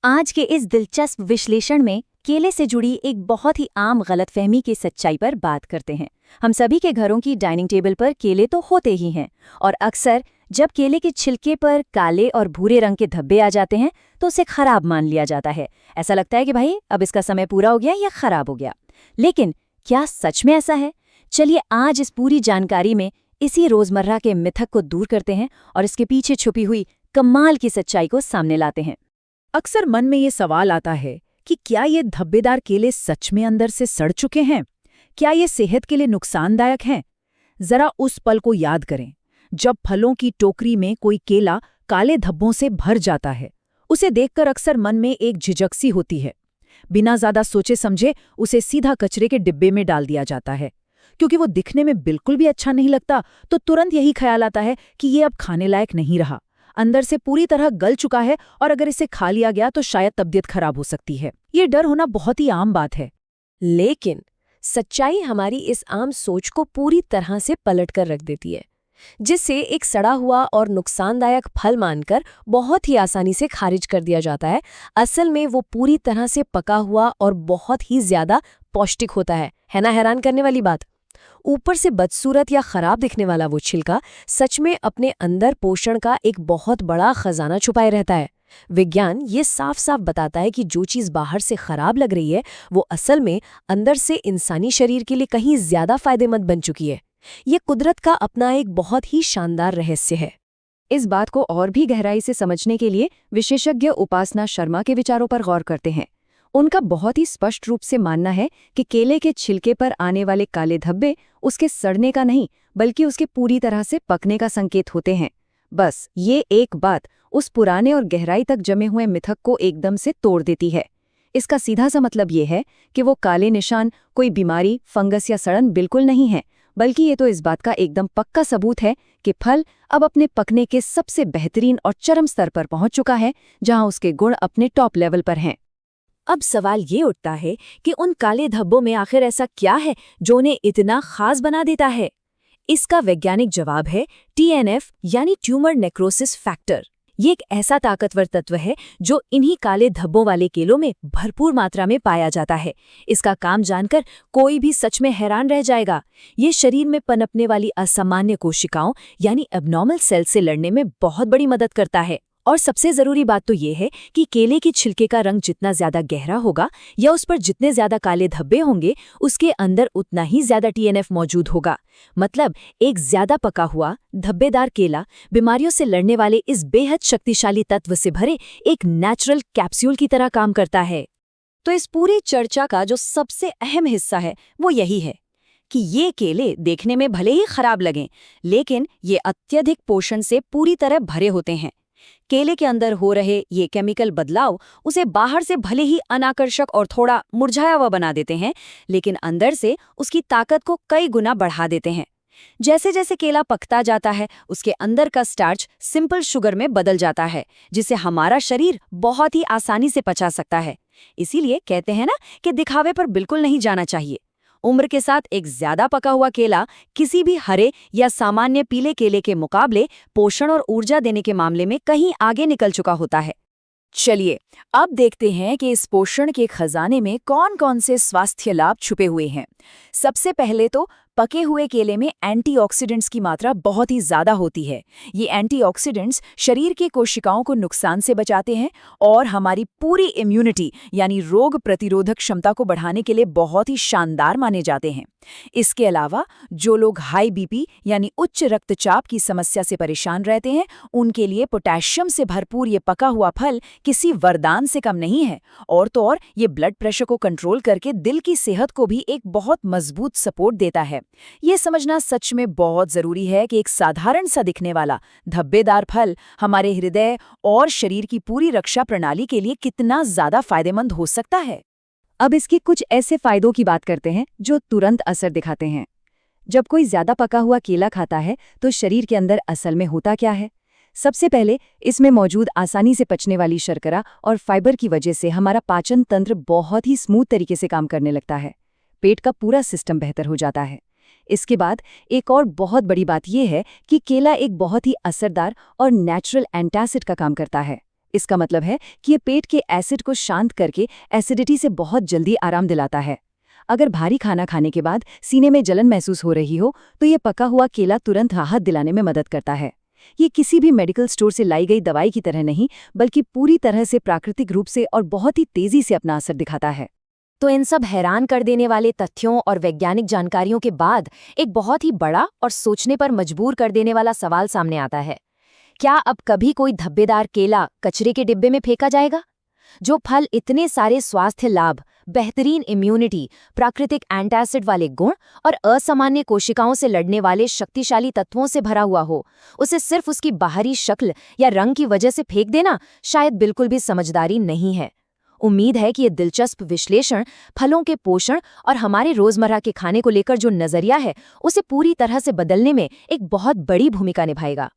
आज के इस दिलचस्प विश्लेषण में केले से जुड़ी एक बहुत ही आम गलतफहमी की सच्चाई पर बात करते हैं। हम सभी के घरों की डाइनिंग टेबल पर केले तो होते ही हैं और अक्सर जब केले के छिलके पर काले और भूरे रंग के धब्बे आ जाते हैं तो उसे खराब मान लिया जाता है। ऐसा लगता है कि भाई अब इसका समय पूरा हो गया या खराब हो गया। लेकिन क्या सच में ऐसा है? चलिए आज इस पूरी जानकारी में इसी रोजमर्रा के मिथक को दूर करते हैं और इसके पीछे छुपी हुई कमाल की सच्चाई को सामने लाते हैं। अक्सर मन में ये सवाल आता है कि क्या ये धब्बेदार केले सच में अंदर से सड़ चुके हैं? क्या ये सेहत के लिए नुकसानदायक हैं? जरा उस पल को याद करें जब फलों की टोकरी में कोई केला काले धब्बों से भर जाता है। उसे देखकर अक्सर मन में एक झिझक सी होती है। बिना ज्यादा सोचे समझे उसे सीधा कचरे के डिब्बे में डाल दिया जाता है। क्योंकि वो दिखने में बिल्कुल भी अच्छा नहीं लगता तो तुरंत यही ख्याल आता है कि ये अब खाने लायक नहीं रहा, अंदर से पूरी तरह गल चुका है और अगर इसे खा लिया गया तो शायद तबीयत खराब हो सकती है। ये डर होना बहुत ही आम बात है। लेकिन सच्चाई हमारी इस आम सोच को पूरी तरह से पलट कर रख देती है, जिससे एक सड़ा हुआ और नुकसानदायक फल मानकर बहुत ही आसानी से खारिज कर दिया जाता है। असल में वो पूरी तरह से पका हुआ और बहुत ही ज्यादा पौष्टिक होता है ना? हैरान करने वाली बात। ऊपर से बदसूरत या खराब दिखने वाला वो छिलका सच में अपने अंदर पोषण का एक बहुत बड़ा खजाना छुपाए रहता है। विज्ञान ये साफ साफ बताता है कि जो चीज बाहर से खराब लग रही है वो असल में अंदर से इंसानी शरीर के लिए कहीं ज्यादा फायदेमंद बन चुकी है। ये कुदरत का अपना एक बहुत ही शानदार रहस्य है। इस बात को और भी गहराई से समझने के लिए विशेषज्ञ उपासना शर्मा के विचारों पर गौर करते हैं। उनका बहुत ही स्पष्ट रूप से मानना है कि केले के छिलके पर आने वाले काले धब्बे उसके सड़ने का नहीं बल्कि उसके पूरी तरह से पकने का संकेत होते हैं। बस ये एक बात उस पुराने और गहराई तक जमे हुए मिथक को एकदम से तोड़ देती है। इसका सीधा सा मतलब ये है कि वो काले निशान कोई बीमारी, फंगस या सड़न बिल्कुल नहीं है, बल्कि ये तो इस बात का एकदम पक्का सबूत है कि फल अब अपने पकने के सबसे बेहतरीन और चरम स्तर पर पहुंच चुका है, जहां उसके गुण अपने टॉप लेवल पर हैं। अब सवाल ये उठता है कि उन काले धब्बों में आखिर ऐसा क्या है जो उन्हें इतना खास बना देता है? इसका वैज्ञानिक जवाब है TNF यानी ट्यूमर नेक्रोसिस फैक्टर। ये एक ऐसा ताकतवर तत्व है जो इन्हीं काले धब्बों वाले केलों में भरपूर मात्रा में पाया जाता है। इसका काम जानकर कोई भी सच में हैरान रह जाएगा। ये शरीर में पनपने वाली असामान्य कोशिकाओं यानी एब्नॉर्मल सेल से लड़ने में बहुत बड़ी मदद करता है। और सबसे जरूरी बात तो ये है कि केले की छिलके का रंग जितना ज्यादा गहरा होगा या उस पर जितने ज्यादा काले धब्बे होंगे उसके अंदर उतना ही ज्यादा TNF मौजूद होगा। मतलब एक ज्यादा पका हुआ धब्बेदार केला बीमारियों से लड़ने वाले इस बेहद शक्तिशाली तत्व से भरे एक नेचुरल कैप्सूल की तरह काम करता है। तो इस पूरी चर्चा का जो सबसे अहम हिस्सा है वो यही है कि ये केले देखने में भले ही खराब लगें, लेकिन ये अत्यधिक पोषण से पूरी तरह भरे होते हैं। केले के अंदर हो रहे ये केमिकल बदलाव उसे बाहर से भले ही अनाकर्षक और थोड़ा मुरझाया हुआ बना देते हैं, लेकिन अंदर से उसकी ताकत को कई गुना बढ़ा देते हैं। जैसे जैसे केला पकता जाता है उसके अंदर का स्टार्च सिंपल शुगर में बदल जाता है, जिसे हमारा शरीर बहुत ही आसानी से पचा सकता है। इसीलिए कहते हैं ना कि दिखावे पर बिल्कुल नहीं जाना चाहिए। उम्र के साथ एक ज्यादा पका हुआ केला किसी भी हरे या सामान्य पीले केले के मुकाबले पोषण और ऊर्जा देने के मामले में कहीं आगे निकल चुका होता है। चलिए अब देखते हैं कि इस पोषण के खजाने में कौन कौन से स्वास्थ्य लाभ छुपे हुए हैं। सबसे पहले तो पके हुए केले में एंटीऑक्सीडेंट्स की मात्रा बहुत ही ज्यादा होती है। ये एंटीऑक्सीडेंट्स शरीर की कोशिकाओं को नुकसान से बचाते हैं और हमारी पूरी इम्यूनिटी यानी रोग प्रतिरोधक क्षमता को बढ़ाने के लिए बहुत ही शानदार माने जाते हैं। इसके अलावा जो लोग हाई बीपी यानी उच्च रक्तचाप की समस्या से परेशान रहते हैं उनके लिए पोटेशियम से भरपूर ये पका हुआ फल किसी वरदान से कम नहीं है। और तो और ये ब्लड प्रेशर को कंट्रोल करके दिल की सेहत को भी एक बहुत मजबूत सपोर्ट देता है। ये समझना सच में बहुत जरूरी है कि एक साधारण सा दिखने वाला धब्बेदार फल हमारे हृदय और शरीर की पूरी रक्षा प्रणाली के लिए कितना ज्यादा फायदेमंद हो सकता है। अब इसके कुछ ऐसे फायदों की बात करते हैं जो तुरंत असर दिखाते हैं। जब कोई ज्यादा पका हुआ केला खाता है तो शरीर के अंदर असल में होता क्या है? सबसे पहले इसमें मौजूद आसानी से पचने वाली शर्करा और फाइबर की वजह से हमारा पाचन तंत्र बहुत ही स्मूथ तरीके से काम करने लगता है। पेट का पूरा सिस्टम बेहतर हो जाता है। इसके बाद एक और बहुत बड़ी बात यह है कि केला एक बहुत ही असरदार और नेचुरल एंटासिड का काम करता है। इसका मतलब है कि ये पेट के एसिड को शांत करके एसिडिटी से बहुत जल्दी आराम दिलाता है। अगर भारी खाना खाने के बाद सीने में जलन महसूस हो रही हो तो ये पका हुआ केला तुरंत राहत दिलाने में मदद करता है। ये किसी भी मेडिकल स्टोर से लाई गई दवाई की तरह नहीं, बल्कि पूरी तरह से प्राकृतिक रूप से और बहुत ही तेजी से अपना असर दिखाता है। तो इन सब हैरान कर देने वाले तथ्यों और वैज्ञानिक जानकारियों के बाद एक बहुत ही बड़ा और सोचने पर मजबूर कर देने वाला सवाल सामने आता है। क्या अब कभी कोई धब्बेदार केला कचरे के डिब्बे में फेंका जाएगा? जो फल इतने सारे स्वास्थ्य लाभ, बेहतरीन इम्यूनिटी, प्राकृतिक एंटासिड वाले गुण और असामान्य कोशिकाओं से लड़ने वाले शक्तिशाली तत्वों से भरा हुआ हो, उसे सिर्फ उसकी बाहरी शक्ल या रंग की वजह से फेंक देना शायद बिल्कुल भी समझदारी नहीं है। उम्मीद है कि ये दिलचस्प विश्लेषण फलों के पोषण और हमारे रोजमर्रा के खाने को लेकर जो नजरिया है, उसे पूरी तरह से बदलने में एक बहुत बड़ी भूमिका निभाएगा।